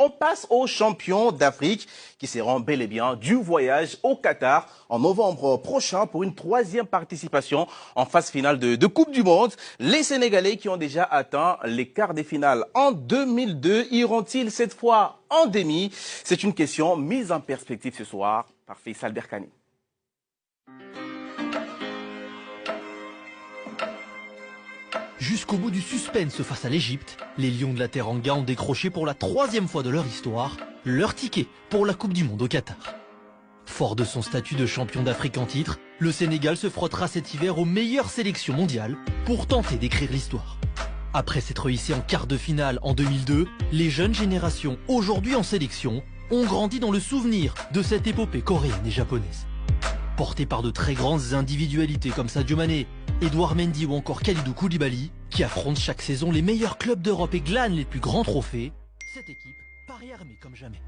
On passe aux champions d'Afrique qui seront bel et bien du voyage au Qatar en novembre prochain pour une 3e participation en phase finale de Coupe du Monde. Les Sénégalais qui ont déjà atteint les quarts des finales en 2002 iront-ils cette fois en demi? C'est une question mise en perspective ce soir par Faisal Berkani. Jusqu'au bout du suspense face à l'Égypte, les Lions de la Teranga ont décroché pour la 3e fois de leur histoire leur ticket pour la Coupe du Monde au Qatar. Fort de son statut de champion d'Afrique en titre, le Sénégal se frottera cet hiver aux meilleures sélections mondiales pour tenter d'écrire l'histoire. Après s'être hissé en quart de finale en 2002, les jeunes générations aujourd'hui en sélection ont grandi dans le souvenir de cette épopée coréenne et japonaise. Portés par de très grandes individualités comme Sadio Mané, Edouard Mendy ou encore Kalidou Koulibaly, qui affrontent chaque saison les meilleurs clubs d'Europe et glanent les plus grands trophées, cette équipe paraît armée comme jamais.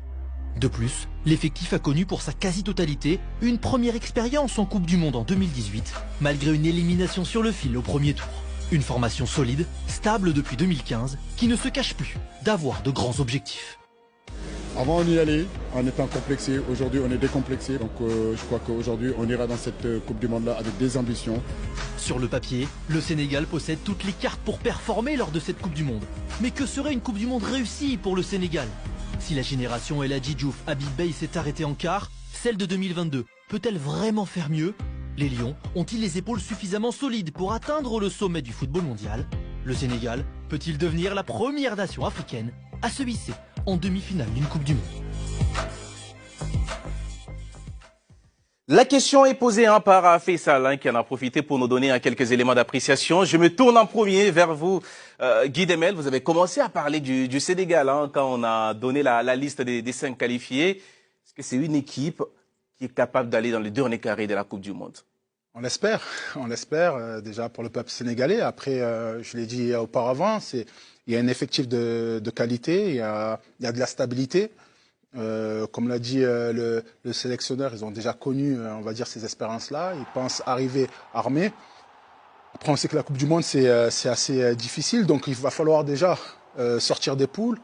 De plus, l'effectif a connu pour sa quasi-totalité une première expérience en Coupe du Monde en 2018, malgré une élimination sur le fil au premier tour. Une formation solide, stable depuis 2015, qui ne se cache plus d'avoir de grands objectifs. Avant on y allait en étant complexé, aujourd'hui on est décomplexé, donc je crois qu'aujourd'hui on ira dans cette Coupe du Monde là avec des ambitions. Sur le papier, le Sénégal possède toutes les cartes pour performer lors de cette Coupe du Monde. Mais que serait une Coupe du Monde réussie pour le Sénégal? Si la génération El Hadji Diouf Habib Beye s'est arrêtée en quart, celle de 2022 peut-elle vraiment faire mieux? Les Lions ont-ils les épaules suffisamment solides pour atteindre le sommet du football mondial? Le Sénégal peut-il devenir la première nation africaine à se hisser en demi-finale d'une Coupe du Monde? La question est posée par Faisal qui en a profité pour nous donner quelques éléments d'appréciation. Je me tourne en premier vers vous, Guy Demel. Vous avez commencé à parler du Sénégal quand on a donné la liste des 5 qualifiés. Est-ce que c'est une équipe qui est capable d'aller dans le dernier carré de la Coupe du Monde? On l'espère déjà pour le peuple sénégalais. Après, je l'ai dit auparavant, il y a un effectif de qualité, il y a de la stabilité. Comme l'a dit le sélectionneur, ils ont déjà connu, on va dire, ces expériences-là. Ils pensent arriver armés. Après, on sait que la Coupe du Monde, c'est assez difficile. Donc, il va falloir déjà sortir des poules.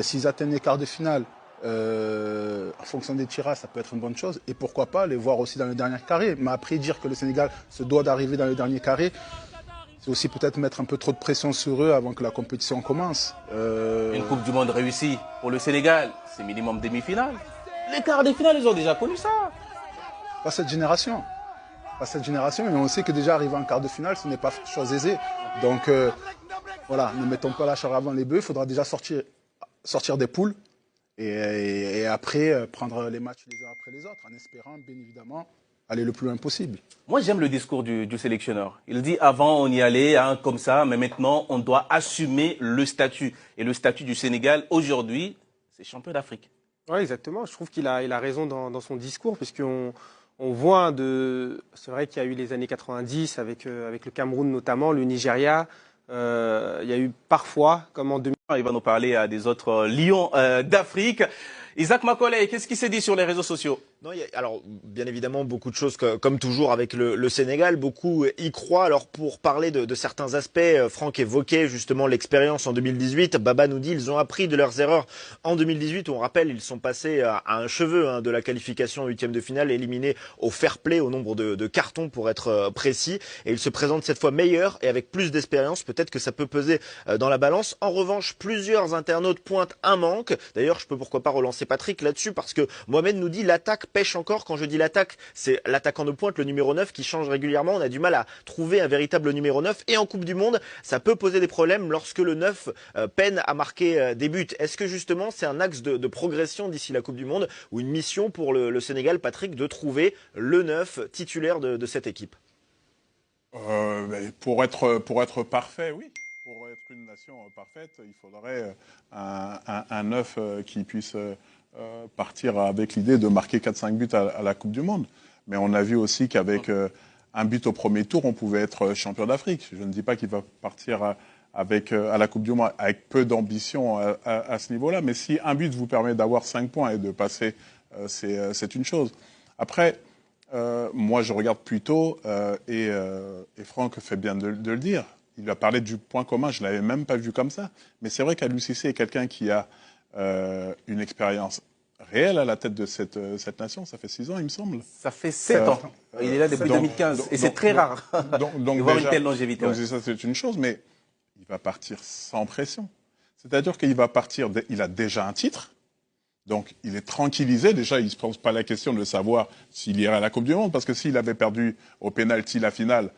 S'ils atteignent les quarts de finale, en fonction des tirages, ça peut être une bonne chose. Et pourquoi pas les voir aussi dans le dernier carré. Mais après, dire que le Sénégal se doit d'arriver dans le dernier carré, c'est aussi peut-être mettre un peu trop de pression sur eux avant que la compétition commence. Une Coupe du Monde réussie pour le Sénégal, c'est minimum demi-finale. Les quarts de finale, ils ont déjà connu ça. Pas cette génération. Mais on sait que déjà arriver en quart de finale, ce n'est pas chose aisée. Donc voilà, ne mettons pas la charrue avant les bœufs. Il faudra déjà sortir des poules et après prendre les matchs les uns après les autres, en espérant bien évidemment aller le plus loin possible. Moi, j'aime le discours du sélectionneur. Il dit avant, on y allait comme ça, mais maintenant, on doit assumer le statut. Et le statut du Sénégal, aujourd'hui, c'est champion d'Afrique. Oui, exactement. Je trouve qu'il a raison dans son discours, puisqu'on voit c'est vrai qu'il y a eu les années 90 avec le Cameroun notamment, le Nigeria. Il y a eu parfois, comme en 2000. Il va nous parler des autres lions d'Afrique. Isaac Macaulay, qu'est-ce qui s'est dit sur les réseaux sociaux? Non, alors, bien évidemment, beaucoup de choses comme toujours avec le Sénégal, beaucoup y croient. Alors, pour parler de certains aspects, Franck évoquait justement l'expérience en 2018. Baba nous dit ils ont appris de leurs erreurs en 2018. On rappelle, ils sont passés à un cheveu de la qualification en 8e de finale, éliminés au fair play, au nombre de cartons pour être précis. Et ils se présentent cette fois meilleurs et avec plus d'expérience. Peut-être que ça peut peser dans la balance. En revanche, plusieurs internautes pointent un manque. D'ailleurs, je peux pourquoi pas relancer Patrick là-dessus parce que Mohamed nous dit l'attaque pêche encore. Quand je dis l'attaque, c'est l'attaquant de pointe, le numéro 9 qui change régulièrement. On a du mal à trouver un véritable numéro 9 et en Coupe du Monde, ça peut poser des problèmes lorsque le 9 peine à marquer des buts. Est-ce que justement c'est un axe de progression d'ici la Coupe du Monde ou une mission pour le Sénégal, Patrick, de trouver le 9 titulaire de cette équipe? Pour être parfait, oui. Pour être une nation parfaite, il faudrait un 9 qui puisse partir avec l'idée de marquer 4-5 buts à la Coupe du Monde. Mais on a vu aussi qu'avec un but au premier tour, on pouvait être champion d'Afrique. Je ne dis pas qu'il va partir à la Coupe du Monde avec peu d'ambition à ce niveau-là. Mais si un but vous permet d'avoir 5 points et de passer, c'est une chose. Après, Moi, je regarde plutôt, et Franck fait bien de le dire, il a parlé du point commun, je ne l'avais même pas vu comme ça. Mais c'est vrai qu'Aliou Cissé est quelqu'un qui a une expérience réelle à la tête de cette nation. Ça fait 6 ans, il me semble. Ça fait 7 ans. Il est là depuis 2015. Et c'est très rare de voir une telle longévité. Donc ça, c'est une chose, mais il va partir sans pression. C'est-à-dire qu'il va partir, il a déjà un titre. Donc, il est tranquillisé. Déjà, il ne se pose pas la question de savoir s'il irait à la Coupe du Monde, parce que s'il avait perdu au pénalty la finale,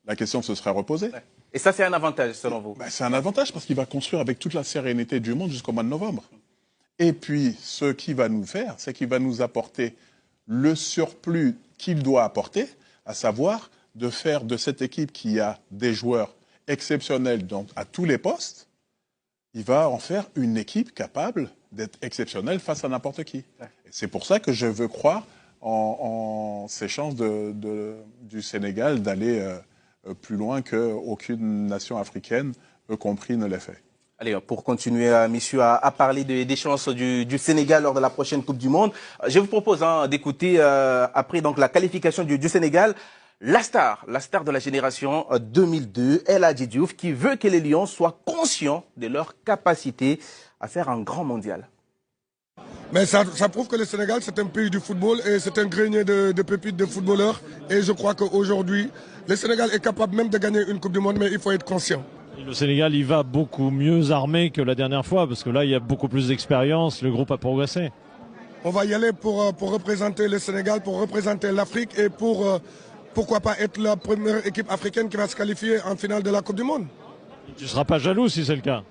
la question se serait reposée. Et ça, c'est un avantage, selon vous? C'est un avantage, parce qu'il va construire avec toute la sérénité du monde jusqu'au mois de novembre. Et puis, ce qu'il va nous faire, c'est qu'il va nous apporter le surplus qu'il doit apporter, à savoir de faire de cette équipe qui a des joueurs exceptionnels à tous les postes, il va en faire une équipe capable d'être exceptionnelle face à n'importe qui. C'est pour ça que je veux croire en ces chances du Sénégal d'aller plus loin qu'aucune nation africaine, eux compris, ne l'ait fait. Allez, pour continuer, messieurs, à parler des chances du Sénégal lors de la prochaine Coupe du Monde, je vous propose d'écouter, après donc, la qualification du Sénégal, la star de la génération 2002, El Hadji Diouf, qui veut que les Lions soient conscients de leur capacité à faire un grand mondial. Mais ça prouve que le Sénégal, c'est un pays du football et c'est un grenier de pépites de footballeurs. Et je crois qu'aujourd'hui, le Sénégal est capable même de gagner une Coupe du Monde, mais il faut être conscient. Le Sénégal, il va beaucoup mieux armé que la dernière fois, parce que là, il y a beaucoup plus d'expérience, le groupe a progressé. On va y aller pour représenter le Sénégal, pour représenter l'Afrique et pourquoi pas être la première équipe africaine qui va se qualifier en finale de la Coupe du Monde. Tu ne seras pas jaloux si c'est le cas?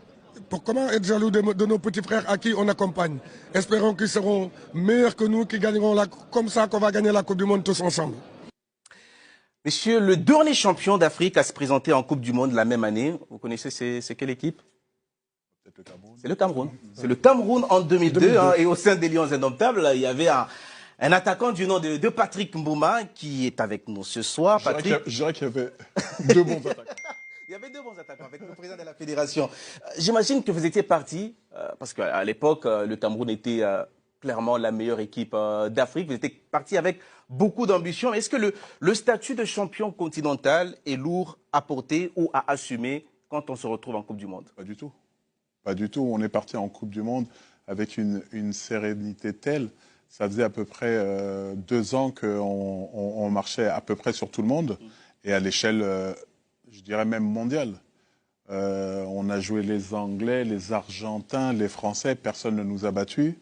Comment être jaloux de nos petits frères à qui on accompagne? Espérons qu'ils seront meilleurs que nous, qu'ils gagneront comme ça qu'on va gagner la Coupe du Monde tous ensemble. Monsieur, le dernier champion d'Afrique à se présenter en Coupe du Monde la même année, vous connaissez c'est quelle équipe? C'est le Cameroun. C'est le Cameroun en 2002. Et au sein des Lions Indomptables, il y avait un attaquant du nom de Patrick Mboma qui est avec nous ce soir. Je dirais qu'il y avait 2 bons attaquants. Il y avait 2 bons attaquants avec le président de la fédération. J'imagine que vous étiez parti, parce qu'à l'époque, le Cameroun était clairement la meilleure équipe d'Afrique. Vous étiez parti avec beaucoup d'ambition. Est-ce que le statut de champion continental est lourd à porter ou à assumer quand on se retrouve en Coupe du Monde? Pas du tout. Pas du tout. On est parti en Coupe du Monde avec une sérénité telle. Ça faisait à peu près 2 ans qu'on marchait à peu près sur tout le monde. Et à l'échelle, je dirais même mondiale. On a joué les Anglais, les Argentins, les Français. Personne ne nous a battus.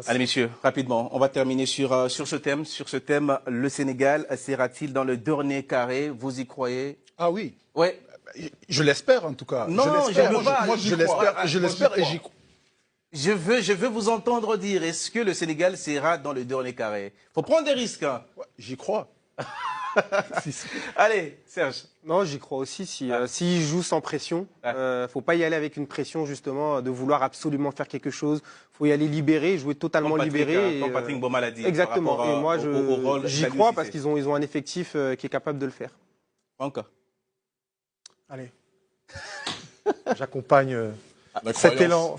Allez, messieurs, rapidement, on va terminer sur ce thème. Sur ce thème, le Sénégal sera-t-il dans le dernier carré? Vous y croyez? Ah oui. Ouais. Je l'espère en tout cas. Non, je l'espère et j'y crois. Je veux vous entendre dire, est-ce que le Sénégal sera dans le dernier carré? Faut prendre des risques. Hein. Ouais, j'y crois. Allez, Serge. Non, j'y crois aussi. S'il joue sans pression, faut pas y aller avec une pression justement de vouloir absolument faire quelque chose. Faut y aller libéré, jouer totalement libéré. Comme Patrick Mboma l'a dit. Exactement. Et moi, j'y crois parce qu'ils ont un effectif qui est capable de le faire. Franck. Allez. J'accompagne cet élan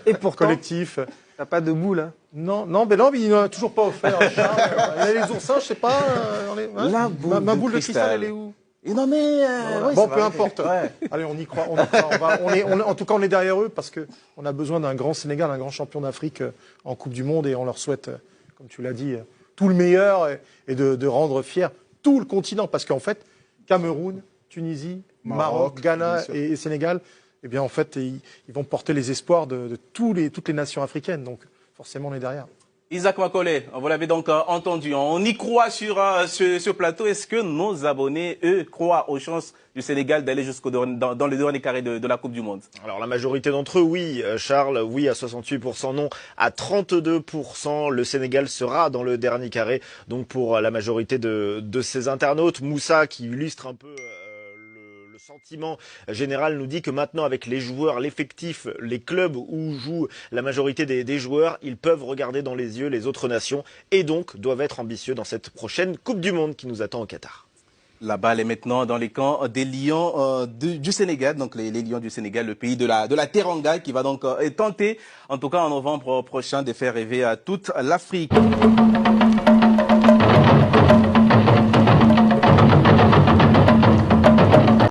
Et pourtant, collectif. T'as pas de boule, hein? Non, mais il n'en a toujours pas offert. Charles. Il a les oursins, je sais pas. Ma boule de cristal, elle est où? Et non mais bon, peu importe. Ouais. Allez, on y croit. En tout cas, on est derrière eux parce que on a besoin d'un grand Sénégal, un grand champion d'Afrique en Coupe du Monde, et on leur souhaite, comme tu l'as dit, tout le meilleur et de rendre fier tout le continent, parce qu'en fait, Cameroun, Tunisie, Maroc, Ghana et Sénégal, eh bien en fait, ils vont porter les espoirs de toutes les nations africaines. Donc forcément, on est derrière. Isaac Makole, vous l'avez donc entendu, on y croit sur ce plateau. Est-ce que nos abonnés, eux, croient aux chances du Sénégal d'aller dans le dernier carré de la Coupe du Monde? Alors la majorité d'entre eux, oui. Charles, oui à 68%, non à 32%. Le Sénégal sera dans le dernier carré. Donc pour la majorité de ces internautes, Moussa, qui illustre un peu le sentiment général, nous dit que maintenant, avec les joueurs, l'effectif, les clubs où jouent la majorité des joueurs, ils peuvent regarder dans les yeux les autres nations et donc doivent être ambitieux dans cette prochaine Coupe du Monde qui nous attend au Qatar. La balle est maintenant dans les camps des Lions du Sénégal, donc les Lions du Sénégal, le pays de la Teranga, qui va donc tenter, en tout cas en novembre prochain, de faire rêver à toute l'Afrique.